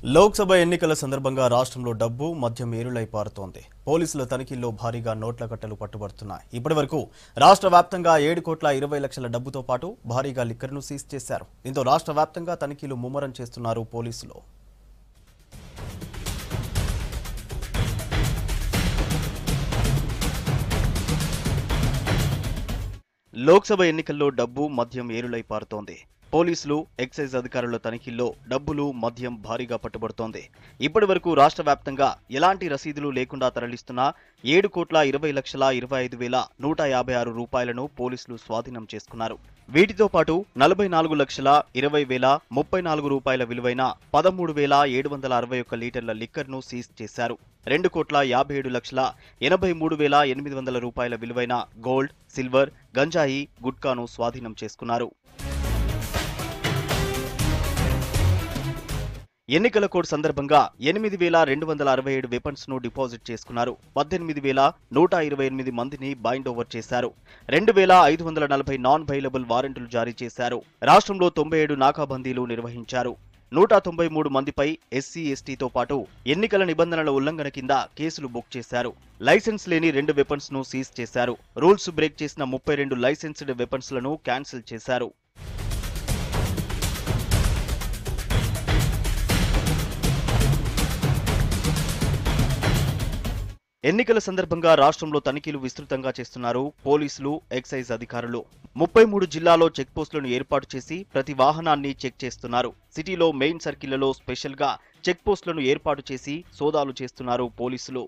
లోక్సభ ఎన్నికల సందర్భంగా రాష్ట్రంలో డబ్బు మద్యం ఏరులై పారుతోంది. పోలీసుల తనిఖీల్లో భారీగా నోట్ల కట్టలు పట్టుబడుతున్నాయి. ఇప్పటివరకు రాష్ట్ర వ్యాప్తంగా 7,20,00,000 డబ్బుతో పాటు భారీగా లిక్కర్ను సీజ్ చేశారు. దీంతో రాష్ట్ర వ్యాప్తంగా తనిఖీలు ముమ్మరం చేస్తున్నారు పోలీసులు. లోక్సభ ఎన్నికల్లో డబ్బు మద్యం ఏరులై పారుతోంది. పోలీసులు, ఎక్సైజ్ అధికారుల తనిఖీల్లో డబ్బులు, మద్యం భారీగా పట్టుబడుతోంది. ఇప్పటి వరకు రాష్ట్ర వ్యాప్తంగా ఎలాంటి రసీదులు లేకుండా తరలిస్తున్న 7,20,25,156 రూపాయలను పోలీసులు స్వాధీనం చేసుకున్నారు. వీటితో పాటు 44,20,34 రూపాయల విలువైన 13,761 లీటర్ల లిక్కర్ను సీజ్ చేశారు. 2,57,83,800 రూపాయల విలువైన గోల్డ్, సిల్వర్, గంజాయి, గుట్కాను స్వాధీనం చేసుకున్నారు. ఎన్నికల కోడ్ సందర్భంగా 8,267 వెపన్స్ ను డిపాజిట్ చేసుకున్నారు. 18,128 మందిని బైండ్ ఓవర్ చేశారు. 2,540 నాన్ బెయిలబుల్ వారెంట్లు జారీ చేశారు. రాష్ట్రంలో 97 నాకాబందీలు నిర్వహించారు. 193 మందిపై ఎస్సీ, ఎస్టీతో పాటు ఎన్నికల నిబంధనల ఉల్లంఘన కింద కేసులు బుక్ చేశారు. లైసెన్స్ లేని 2 వెపన్స్ ను సీజ్ చేశారు. రూల్స్ బ్రేక్ చేసిన 32 లైసెన్స్డ్ వెపన్స్ లను క్యాన్సిల్ చేశారు. ఎన్నికల సందర్భంగా రాష్ట్రంలో తనిఖీలు విస్తృతంగా చేస్తున్నారు పోలీసులు, ఎక్సైజ్ అధికారులు. 33 జిల్లాల్లో చెక్పోస్టులను ఏర్పాటు చేసి ప్రతి వాహనాన్ని చెక్ చేస్తున్నారు. సిటీలో మెయిన్ సర్కిళ్లలో స్పెషల్ గా చెక్పోస్టులను ఏర్పాటు చేసి సోదాలు చేస్తున్నారు పోలీసులు.